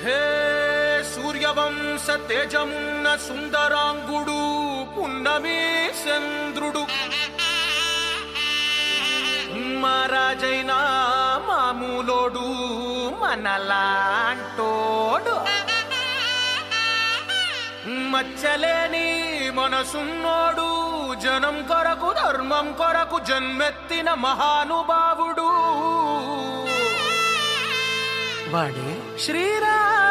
హే సూర్యవంశ తేజమున్న సుందరాంగుడు పున్నమి చంద్రుడు మహారాజైన మామూలోడు మనలాంటోడు మచ్చలేని మనసున్నోడు జనం కొరకు ధర్మం కొరకు జన్మెత్తిన మహానుభావుడు వాడే శ్రీరామ